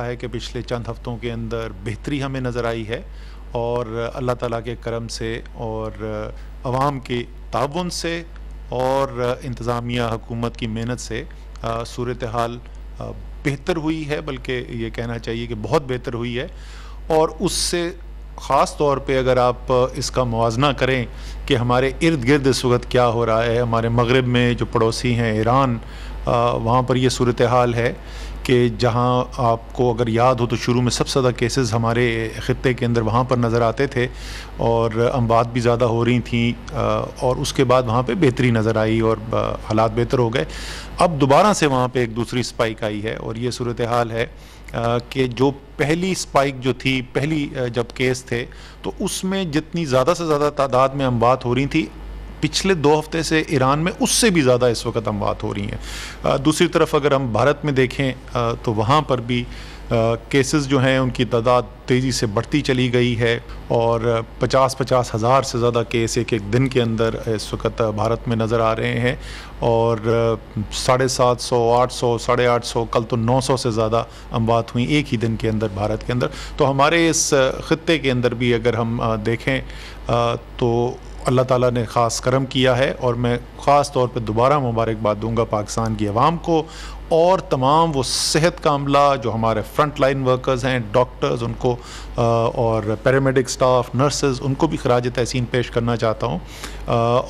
है कि पिछले चंद हफ्तों के अंदर बेहतरी हमें नज़र आई है और अल्लाह ताला के करम से और अवाम के ताउन से और इंतज़ामिया हुकूमत की मेहनत से सूरत हाल बेहतर हुई है, बल्कि ये कहना चाहिए कि बहुत बेहतर हुई है। और उससे ख़ास तौर पे अगर आप इसका मुवाजना करें कि हमारे इर्द गिर्द इस वक्त क्या हो रहा है, हमारे मगरब में जो पड़ोसी हैं ईरान, वहाँ पर ये सूरत हाल है कि जहाँ आपको अगर याद हो तो शुरू में सबसे ज़्यादा केसेस हमारे ख़ित्ते के अंदर वहाँ पर नज़र आते थे और अमवात भी ज़्यादा हो रही थी, और उसके बाद वहाँ पे बेहतरी नज़र आई और हालात बेहतर हो गए। अब दोबारा से वहाँ पे एक दूसरी स्पाइक आई है और ये सूरत हाल है कि जो पहली स्पाइक जो थी, पहली जब केस थे, तो उसमें जितनी ज़्यादा से ज़्यादा तादाद में अमवात हो रही थी, पिछले 2 हफ्ते से ईरान में उससे भी ज़्यादा इस वक्त अमवात हो रही हैं। दूसरी तरफ अगर हम भारत में देखें तो वहाँ पर भी केसेस जो हैं उनकी तादाद तेज़ी से बढ़ती चली गई है और 50-50 हज़ार से ज़्यादा केस एक एक दिन के अंदर इस वक्त भारत में नज़र आ रहे हैं और 750, 800, 850, कल तो 900 से ज़्यादा अमवात हुई एक ही दिन के अंदर भारत के अंदर। तो हमारे इस ख़ित्ते के अंदर भी अगर हम देखें तो अल्लाह ताला ने ख़ास करम किया है और मैं ख़ास तौर पे दोबारा मुबारकबाद दूंगा पाकिस्तान की आवाम को और तमाम वो सेहत का अमला जो हमारे फ्रंट लाइन वर्कर्स हैं, डॉक्टर्स, उनको और पैरामेडिक स्टाफ, नर्सेज, उनको भी खराज तहसीन पेश करना चाहता हूँ।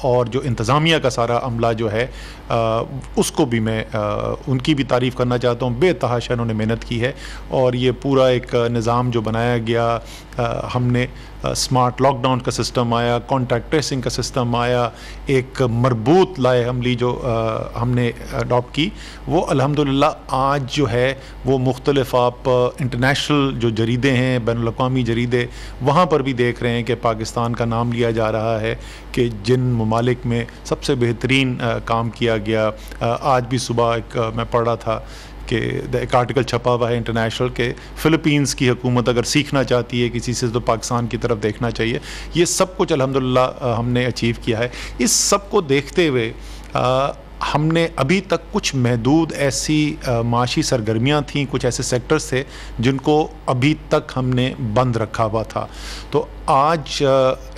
और जो इंतज़ामिया का सारा अमला जो है उसको भी मैं उनकी भी तारीफ़ करना चाहता हूँ। बेतहाशा उन्होंने मेहनत की है और ये पूरा एक निज़ाम जो बनाया गया, हमने स्मार्ट लॉकडाउन का सिस्टम आया, कॉन्टैक्ट ट्रेसिंग का सिस्टम आया, एक मरबूत लाए हमली जो हमने अडॉप्ट की, वो अल्हम्दुलिल्लाह आज जो है वो मुख्तलिफ आप इंटरनेशनल जो जरीदे हैं, बैनुल-अक़वामी जरीदे, वहाँ पर भी देख रहे हैं कि पाकिस्तान का नाम लिया जा रहा है कि जिन ममालिक में सबसे बेहतरीन काम किया गया। आज भी सुबह एक मैं पढ़ रहा था कि एक आर्टिकल छपा हुआ है इंटरनेशनल के फ़िलिपींस की हुकूमत अगर सीखना चाहती है किसी से तो पाकिस्तान की तरफ देखना चाहिए। ये सब कुछ अल्हम्दुलिल्लाह हमने अचीव किया है। इस सब को देखते हुए हमने अभी तक कुछ महदूद ऐसी माशी सरगर्मियाँ थीं, कुछ ऐसे सेक्टर्स थे जिनको अभी तक हमने बंद रखा हुआ था। तो आज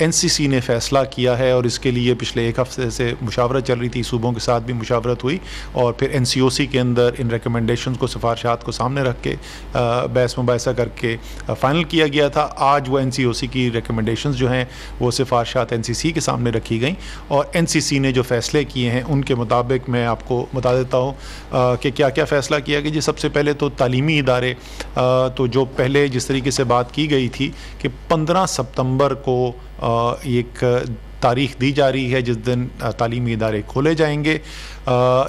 एनसीसी ने फ़ैसला किया है और इसके लिए पिछले 1 हफ़्ते से मुशावरत चल रही थी, सूबों के साथ भी मुशावरत हुई और फिर एनसीओसी के अंदर इन रिकमेंडेशंस को, सिफारिशात को सामने रख के बहस मुबाहिसा करके फ़ाइनल किया गया था। आज वो एनसीओसी की रिकमेंडेशंस जो हैं वो सिफारिशात एनसीसी के सामने रखी गई और एनसीसी ने जो फ़ैसले किए हैं उनके मुताबिक मैं आपको बता देता हूँ कि क्या क्या फ़ैसला किया गया। जी, सबसे पहले तो तालीमी इदारे, तो जो पहले जिस तरीके से बात की गई थी कि 15 सितंबर को एक तारीख़ दी जा रही है जिस दिन तालीमी इदारे खोले जाएंगे,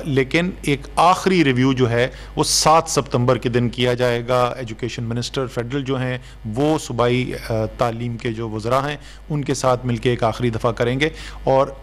लेकिन एक आखिरी रिव्यू जो है वो 7 सितंबर के दिन किया जाएगा। एजुकेशन मिनिस्टर फेडरल जो हैं वो सूबाई तालीम के जो वज़रा हैं उनके साथ मिलके एक आखिरी दफ़ा करेंगे। और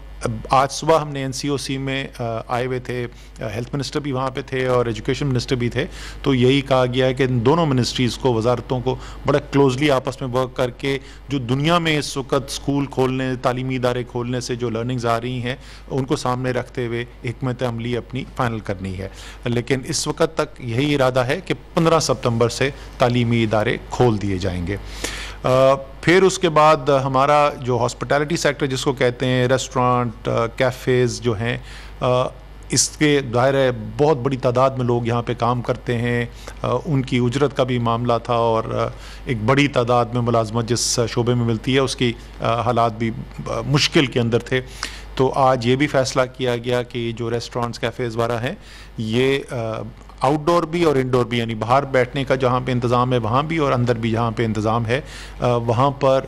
आज सुबह हमने एनसीओसी में आए हुए थे, हेल्थ मिनिस्टर भी वहाँ पे थे और एजुकेशन मिनिस्टर भी थे, तो यही कहा गया है कि इन दोनों मिनिस्ट्रीज़ को, वजारतों को बड़ा क्लोजली आपस में वर्क करके जो दुनिया में इस वक्त स्कूल खोलने, तालीमी इदारे खोलने से जो लर्निंग्स आ रही हैं उनको सामने रखते हुए हिकमत अमली अपनी फ़ाइनल करनी है। लेकिन इस वक्त तक यही इरादा है कि 15 सितंबर से तालीमी इदारे खोल दिए जाएंगे। फिर उसके बाद हमारा जो हॉस्पिटैलिटी सेक्टर जिसको कहते हैं, रेस्टोरेंट, कैफ़ेज़ जो हैं, इसके दायरे बहुत बड़ी तादाद में लोग यहाँ पे काम करते हैं, उनकी उजरत का भी मामला था और एक बड़ी तादाद में मुलाजमत जिस शोबे में मिलती है उसकी हालात भी मुश्किल के अंदर थे। तो आज ये भी फ़ैसला किया गया कि जो रेस्टोरेंट्स, कैफ़ेज़ वगैरह हैं ये आउटडोर भी और इंडोर भी, यानी बाहर बैठने का जहाँ पे इंतज़ाम है वहाँ भी और अंदर भी जहाँ पे इंतज़ाम है वहाँ पर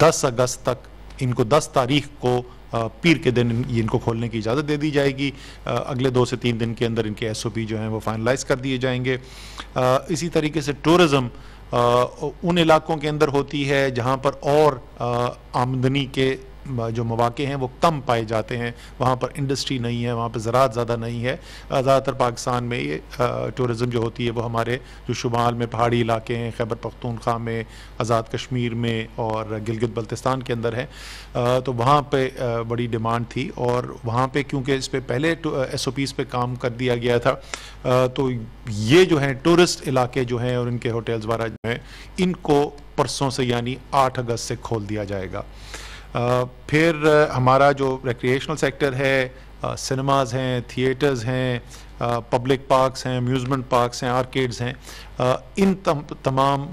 10 अगस्त तक, इनको 10 तारीख़ को पीर के दिन इनको खोलने की इजाज़त दे दी जाएगी। अगले 2 से 3 दिन के अंदर इनके SOP जो हैं वो फाइनलाइज़ कर दिए जाएंगे। इसी तरीके से टूरिज़म उन इलाकों के अंदर होती है जहाँ पर और आमदनी के जो मौक़े हैं वो कम पाए जाते हैं, वहाँ पर इंडस्ट्री नहीं है, वहाँ पर ज़राअत ज़्यादा नहीं है। ज़्यादातर पाकिस्तान में ये टूरिज़म जो होती है वो हमारे जो शुमाल में पहाड़ी इलाके हैं, खैबर पख्तूनख्वा में, आज़ाद कश्मीर में और गिलगित बल्तिस्तान के अंदर है। तो वहाँ पे बड़ी डिमांड थी और वहाँ पे क्योंकि इस पे पहले SOPs पे काम कर दिया गया था, तो ये जो है टूरिस्ट इलाके जो हैं और इनके होटल्स वगैरह जो हैं, इनको परसों से यानी 8 अगस्त से खोल दिया जाएगा। फिर हमारा जो रिक्रिएशनल सेक्टर है, सिनेमाज़ हैं, थिएटर्स हैं, पब्लिक पार्क्स हैं, अम्यूज़मेंट पार्क्स हैं, आर्केड्स हैं, इन तमाम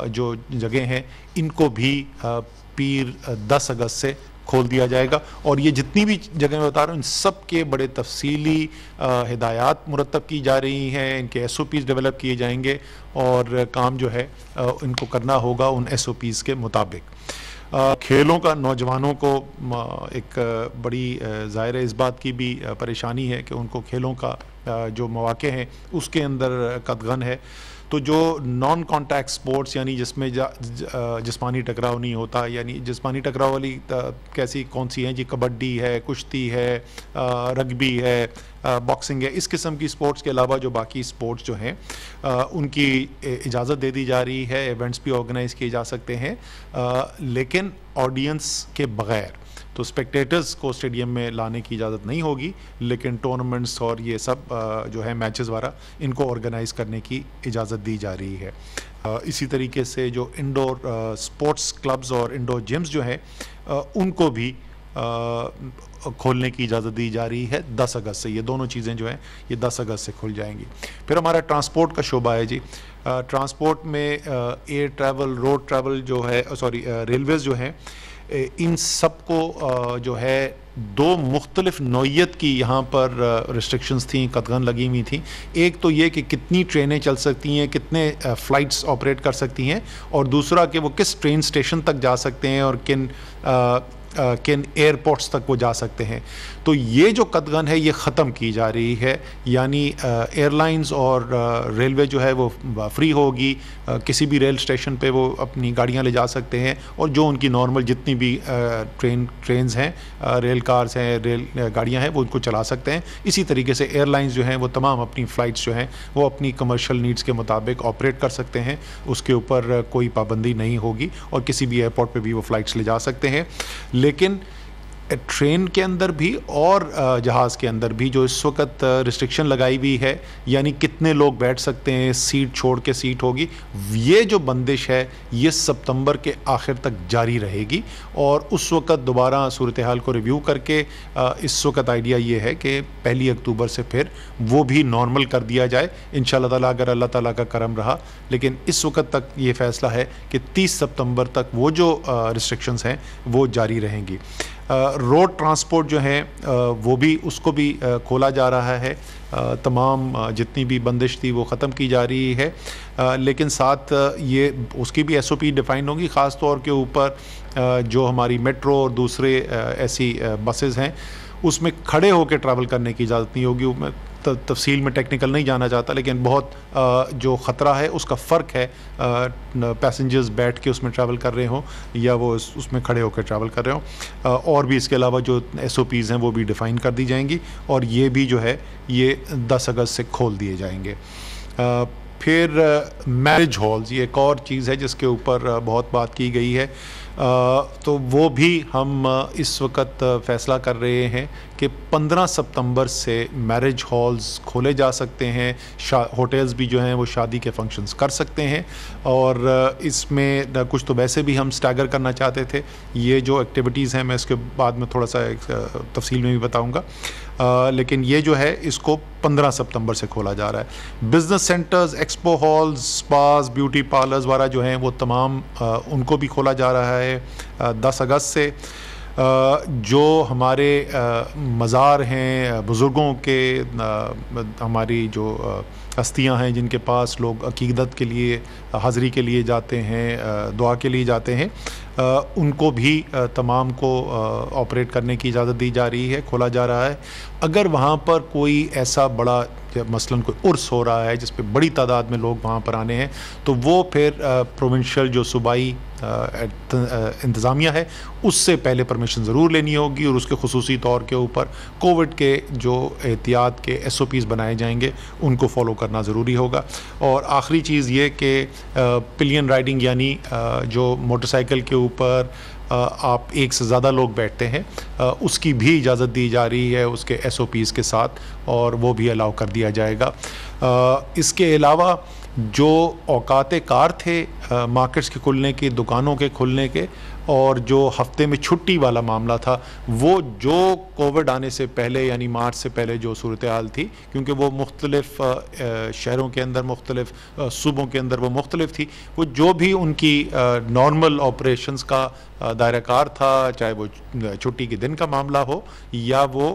जो जगह हैं इनको भी पीर 10 अगस्त से खोल दिया जाएगा। और ये जितनी भी जगह मैं बता रहा हूँ इन सब के बड़े तफसीली हिदायत मुरतब की जा रही हैं, इनके SOPs डेवलप किए जाएंगे और काम जो है इनको करना होगा उन SOPs के मुताबिक। खेलों का नौजवानों को एक बड़ी ज़ाहिर है इस बात की भी परेशानी है कि उनको खेलों का जो मौक़े हैं उसके अंदर कदगन है। तो जो नॉन कॉन्टैक्ट स्पोर्ट्स यानी जिसमें जिस्मानी टकराव नहीं होता, यानी जिस्मानी टकराव वाली कैसी कौन सी हैं जी, कबड्डी है, कुश्ती है, रग्बी है, बॉक्सिंग है, इस किस्म की स्पोर्ट्स के अलावा जो बाकी स्पोर्ट्स जो हैं उनकी इजाज़त दे दी जा रही है। इवेंट्स भी ऑर्गेनाइज़ किए जा सकते हैं, लेकिन ऑडियंस के बग़ैर। तो स्पेक्टेटर्स को स्टेडियम में लाने की इजाज़त नहीं होगी, लेकिन टूर्नामेंट्स और ये सब जो है मैचेस वगैरह इनको ऑर्गेनाइज़ करने की इजाज़त दी जा रही है। इसी तरीके से जो इंडोर स्पोर्ट्स क्लब्स और इंडोर जिम्स जो हैं उनको भी खोलने की इजाज़त दी जा रही है 10 अगस्त से। ये दोनों चीज़ें जो हैं ये 10 अगस्त से खुल जाएंगी। फिर हमारा ट्रांसपोर्ट का शोबा है जी। ट्रांसपोर्ट में एयर ट्रैवल, रोड ट्रैवल जो है, रेलवेज़ जो हैं, इन सब को जो है दो मुख्तलिफ नौइयत की यहाँ पर रिस्ट्रिक्शंस थी, कदगन लगी हुई थी। एक तो ये कि कितनी ट्रेनें चल सकती हैं, कितने फ़्लाइट्स ऑपरेट कर सकती हैं, और दूसरा कि वो किस ट्रेन स्टेशन तक जा सकते हैं और किन एयरपोर्ट्स तक वो जा सकते हैं। तो ये जो कदगन है ये ख़त्म की जा रही है, यानी एयरलाइंस और रेलवे जो है वो फ्री होगी, किसी भी रेल स्टेशन पे वो अपनी गाड़ियाँ ले जा सकते हैं और जो उनकी नॉर्मल जितनी भी ट्रेन्स हैं, रेल कार्स हैं, रेल गाड़ियाँ हैं, वो उनको चला सकते हैं। इसी तरीके से एयरलाइंस जो हैं वो तमाम अपनी फ़्लाइट्स जो हैं वो अपनी कमर्शियल नीड्स के मुताबिक ऑपरेट कर सकते हैं, उसके ऊपर कोई पाबंदी नहीं होगी और किसी भी एयरपोर्ट पर भी वो फ़्लाइट्स ले जा सकते हैं। लेकिन ट्रेन के अंदर भी और जहाज़ के अंदर भी जो इस वक्त रिस्ट्रिक्शन लगाई हुई है, यानी कितने लोग बैठ सकते हैं, सीट छोड़ के सीट होगी, ये जो बंदिश है ये सितंबर के आखिर तक जारी रहेगी। और उस वक्त दोबारा सूरत हाल को रिव्यू करके इस वक्त आइडिया ये है कि 1 अक्टूबर से फिर वो भी नॉर्मल कर दिया जाए इंशाअल्लाह ताला, अगर अल्लाह ताला का करम रहा। लेकिन इस वक्त तक ये फ़ैसला है कि 30 सितंबर तक वो जो रिस्ट्रिक्शंस हैं वो जारी रहेंगी। रोड ट्रांसपोर्ट जो है वो भी, उसको भी खोला जा रहा है। तमाम जितनी भी बंदिश थी वो ख़त्म की जा रही है, लेकिन साथ ये उसकी भी SOP डिफ़ाइन होगी। ख़ास तौर के ऊपर जो हमारी मेट्रो और दूसरे ऐसी बसेस हैं उसमें खड़े होकर ट्रैवल करने की इजाज़त नहीं होगी। मैं तफसील में टेक्निकल नहीं जाना चाहता, लेकिन बहुत जो ख़तरा है उसका फ़र्क है पैसेंजर्स बैठ के उसमें ट्रैवल कर रहे हों या वो उसमें खड़े होकर ट्रैवल कर रहे हों। और भी इसके अलावा जो SOPs हैं वो भी डिफ़ाइन कर दी जाएंगी और ये भी जो है ये 10 अगस्त से खोल दिए जाएंगे। फिर मैरिज हॉल्स, ये एक और चीज़ है जिसके ऊपर बहुत बात की गई है। तो वो भी हम इस वक्त फ़ैसला कर रहे हैं कि 15 सितंबर से मैरिज हॉल्स खोले जा सकते हैं। होटल्स भी जो हैं वो शादी के फंक्शंस कर सकते हैं और इसमें कुछ तो वैसे भी हम स्टैगर करना चाहते थे। ये जो एक्टिविटीज़ हैं मैं इसके बाद में थोड़ा सा तफसील में भी बताऊँगा, लेकिन ये जो है इसको 15 सितंबर से खोला जा रहा है। Business centres, expo halls, spas, beauty parlours वगैरह जो हैं वो तमाम उनको भी खोला जा रहा है 10 अगस्त से। जो हमारे मज़ार हैं बुज़ुर्गों के, हमारी जो हस्तियां हैं जिनके पास लोग अकीदत के लिए, हाज़री के लिए जाते हैं, दुआ के लिए जाते हैं, उनको भी तमाम को ऑपरेट करने की इजाज़त दी जा रही है, खोला जा रहा है। अगर वहाँ पर कोई ऐसा बड़ा मसलन कोई उर्स हो रहा है जिस पे बड़ी तादाद में लोग वहाँ पर आने हैं, तो वो फिर प्रोविंशियल जो सूबाई इंतज़ामिया है उससे पहले परमिशन ज़रूर लेनी होगी, और उसके खुसूसी तौर के ऊपर कोविड के जो एहतियात के SOPs बनाए जाएंगे उनको फॉलो करना ज़रूरी होगा। और आखिरी चीज़ ये कि पिलियन राइडिंग यानी जो मोटरसाइकिल के ऊपर आप एक से ज़्यादा लोग बैठते हैं, उसकी भी इजाज़त दी जा रही है उसके SOPs के साथ, और वो भी अलाउ कर दिया जाएगा। इसके अलावा जो औकात कार थे मार्केट्स के खुलने के, दुकानों के खुलने के, और जो हफ्ते में छुट्टी वाला मामला था, वो जो कोविड आने से पहले यानी मार्च से पहले जो सूरत हाल थी, क्योंकि वो मुख्तलिफ शहरों के अंदर, मुख्तलिफ सूबों के अंदर वो मुख्तलिफ थी, वो जो भी उनकी नॉर्मल ऑपरेशंस का दायरा कार था, चाहे वो छुट्टी के दिन का मामला हो या वो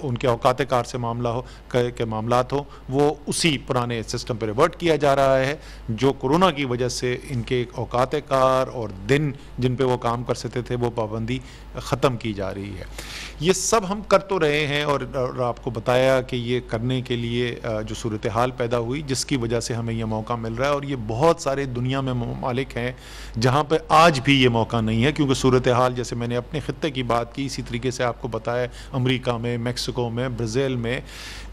उनके औकात कार से मामला हो के मामलात हो, वो उसी पुराने सिस्टम पर रिवर्ट किया जा रहा है। जो कोरोना की वजह से इनके औकात कार और दिन जिन पे वो काम कर सकते थे, वो पाबंदी ख़त्म की जा रही है। ये सब हम कर तो रहे हैं, और आपको बताया कि ये करने के लिए जो सूरत हाल पैदा हुई, जिसकी वजह से हमें यह मौका मिल रहा है, और ये बहुत सारे दुनिया में ममालिक हैं जहाँ पर आज भी ये मौका नहीं है, क्योंकि सूरत हाल, जैसे मैंने अपने ख़ित्ते की बात की, इसी तरीके से आपको बताया अमेरिका में, मेक्सिको में, ब्राज़ील में,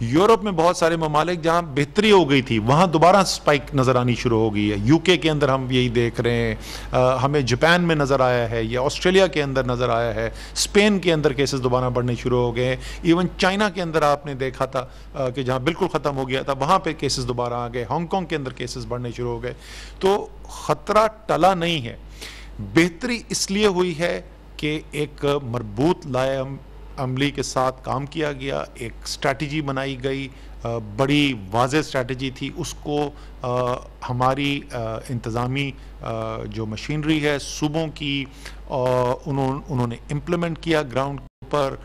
यूरोप में बहुत सारे ममालिक जहाँ बेहतरी हो गई थी, वहाँ दोबारा स्पाइक नज़र आनी शुरू हो गई है। UK के अंदर हम यही देख रहे हैं, हमें जापान में नज़र आया है, या ऑस्ट्रेलिया के अंदर नज़र आया है, स्पेन के अंदर केसेस दोबारा बढ़ने शुरू हो गए हैं, इवन चाइना के अंदर आपने देखा था कि जहाँ बिल्कुल ख़त्म हो गया था, वहाँ पे केसेस दोबारा आ गए, हांगकॉन्ग के अंदर केसेस बढ़ने शुरू हो गए। तो ख़तरा टला नहीं है। बेहतरी इसलिए हुई है कि एक मरबूत लाए अमली के साथ काम किया गया, एक स्ट्रैटेजी बनाई गई, बड़ी वाज़ेह स्ट्रैटेजी थी, उसको हमारी इंतज़ामी जो मशीनरी है सूबों की, उन्होंने इम्प्लीमेंट किया ग्राउंड पर।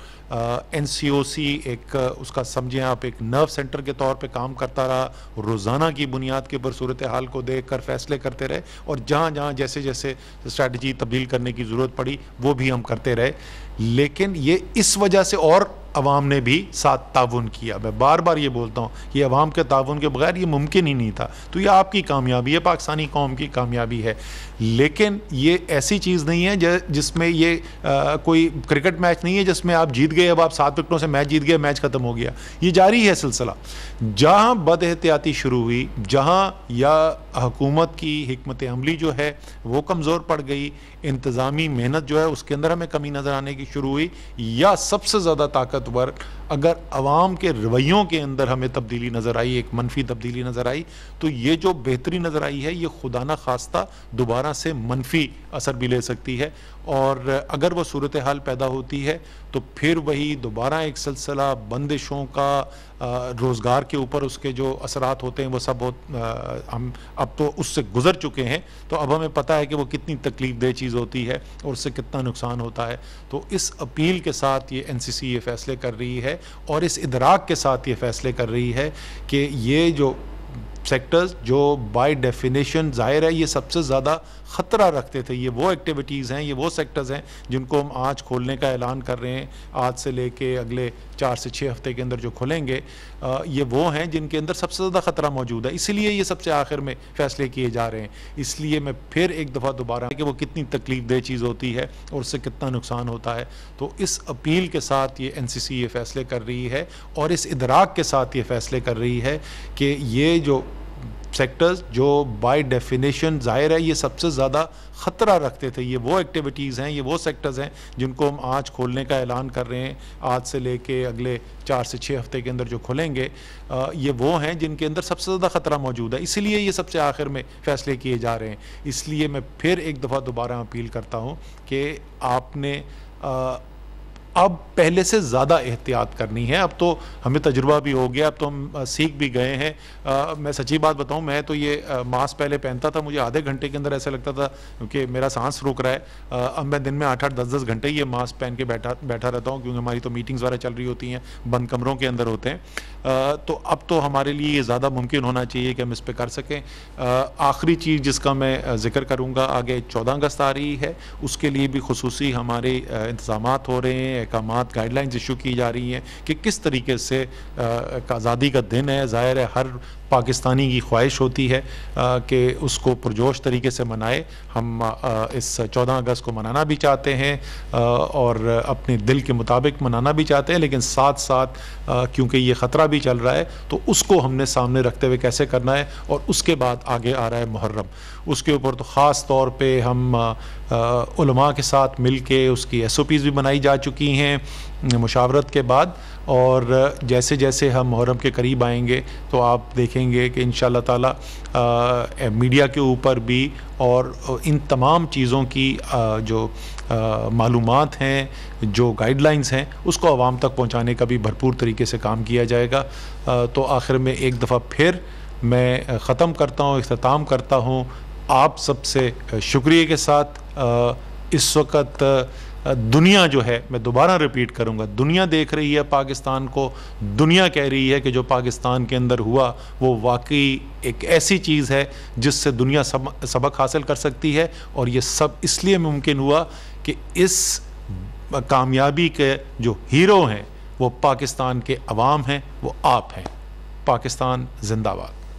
NCOC एक उसका समझें आप एक नर्व सेंटर के तौर पे काम करता रहा, रोज़ाना की बुनियाद के ऊपर सूरत हाल को देख कर फैसले करते रहे, और जहाँ जहाँ जैसे जैसे स्ट्रैटेजी तब्दील करने की ज़रूरत पड़ी वो भी हम करते रहे। लेकिन ये इस वजह से, और अवाम ने भी साथ ताउन किया। मैं बार बार ये बोलता हूँ, ये अवाम के ताउन के बगैर ये मुमकिन ही नहीं था। तो ये आपकी कामयाबी है, पाकिस्तानी कौम की कामयाबी है। लेकिन ये ऐसी चीज़ नहीं है जिसमें ये कोई क्रिकेट मैच नहीं है जिसमें आप जीत गए, अब आप 7 विकेटों से मैच जीत गए, मैच ख़त्म हो गया। ये जारी है सिलसिला। जहाँ बदएहतियाती शुरू हुई, जहाँ या हुकूमत की हिकमत अमली जो है वो कमज़ोर पड़ गई, इंतज़ामी मेहनत जो है उसके अंदर हमें कमी नज़र आने की शुरू हुई, या सबसे ज़्यादा ताकतवर अगर अवाम के रवैयों के अंदर हमें तब्दीली नज़र आई, एक मनफी तब्दीली नज़र आई, तो ये जो बेहतरी नज़र आई है ये खुदा न खास्ता दोबारा से मनफी असर भी ले सकती है। और अगर वो सूरत हाल पैदा होती है तो फिर वही दोबारा एक सिलसिला बंदिशों का, रोज़गार के ऊपर उसके जो असरात होते हैं वो सब हम अब तो उससे गुज़र चुके हैं, तो अब हमें पता है कि वो कितनी तकलीफ़ देह चीज़ होती है और उससे कितना नुकसान होता है। तो इस अपील के साथ ये NCC ये फ़ैसले कर रही है, और इस इदराक के साथ ये फ़ैसले कर रही है कि ये जो सेक्टर्स जो बाय डेफिनेशन ज़ाहिर है ये सबसे ज़्यादा ख़तरा रखते थे, ये वो एक्टिविटीज़ हैं, ये वो सेक्टर्स हैं जिनको हम आज खोलने का ऐलान कर रहे हैं, आज से लेके अगले 4 से 6 हफ्ते के अंदर जो खुलेंगे, ये वो हैं जिनके अंदर सबसे ज़्यादा ख़तरा मौजूद है। इसलिए ये सबसे आखिर में फ़ैसले किए जा रहे हैं। इसलिए मैं फिर एक दफ़ा दोबारा कि वो कितनी तकलीफ़ देह चीज़ होती है और उससे कितना नुकसान होता है। तो इस अपील के साथ ये NCC ये फ़ैसले कर रही है, और इस इदराक के साथ ये फ़ैसले कर रही है कि ये जो सेक्टर्स जो बाय डेफिनेशन ज़ाहिर है ये सबसे ज़्यादा ख़तरा रखते थे, ये वो एक्टिविटीज़ हैं, ये वो सेक्टर्स हैं जिनको हम आज खोलने का ऐलान कर रहे हैं, आज से लेके अगले 4 से 6 हफ्ते के अंदर जो खुलेंगे, ये वो हैं जिनके अंदर सबसे ज़्यादा ख़तरा मौजूद है। इसलिए ये सबसे आखिर में फ़ैसले किए जा रहे हैं। इसलिए मैं फिर एक दफ़ा दोबारा अपील करता हूँ कि आपने अब पहले से ज़्यादा एहतियात करनी है। अब तो हमें तजुर्बा भी हो गया, अब तो हम सीख भी गए हैं। मैं सच्ची बात बताऊं, मैं तो ये मास्क पहले पहनता था, मुझे आधे घंटे के अंदर ऐसा लगता था कि मेरा सांस रुक रहा है। अब मैं दिन में 8-8, 10-10 घंटे ये मास्क पहन के बैठा रहता हूं, क्योंकि हमारी तो मीटिंग्स वगैरह चल रही होती हैं, बंद कमरों के अंदर होते हैं। तो अब तो हमारे लिए ये ज़्यादा मुमकिन होना चाहिए कि हम इस पर कर सकें। आखिरी चीज़ जिसका मैं ज़िक्र करूँगा, आगे 14 अगस्त आ रही है, उसके लिए भी खुसूसी हमारे इंतज़ामात हो रहे हैं, अहकामात गाइडलाइंस इशू की जा रही हैं कि किस तरीके से आज़ादी का दिन है, ज़ाहिर है हर पाकिस्तानी की ख्वाहिश होती है कि उसको पुरजोश तरीके से मनाए। हम इस 14 अगस्त को मनाना भी चाहते हैं और अपने दिल के मुताबिक मनाना भी चाहते हैं, लेकिन साथ साथ क्योंकि ये ख़तरा भी चल रहा है तो उसको हमने सामने रखते हुए कैसे करना है। और उसके बाद आगे आ रहा है मुहर्रम, उसके ऊपर तो ख़ास तौर पे हम उलमा के साथ मिल के उसकी SOPs भी बनाई जा चुकी हैं मुशावरत के बाद। और जैसे जैसे हम मुहर्रम के करीब आएंगे तो आप देखेंगे कि इंशाअल्लाह ताला मीडिया के ऊपर भी और इन तमाम चीज़ों की जो मालूमात हैं, जो गाइडलाइंस हैं, उसको आवाम तक पहुंचाने का भी भरपूर तरीके से काम किया जाएगा। तो आखिर में एक दफ़ा फिर मैं ख़त्म करता हूँ, इख्तिताम करता हूँ आप सबसे शुक्रिया के साथ। इस वक्त दुनिया जो है, मैं दोबारा रिपीट करूंगा, दुनिया देख रही है पाकिस्तान को, दुनिया कह रही है कि जो पाकिस्तान के अंदर हुआ वो वाकई एक ऐसी चीज़ है जिससे दुनिया सबक हासिल कर सकती है। और ये सब इसलिए मुमकिन हुआ कि इस कामयाबी के जो हीरो हैं वो पाकिस्तान के अवाम हैं, वो आप हैं। पाकिस्तान जिंदाबाद।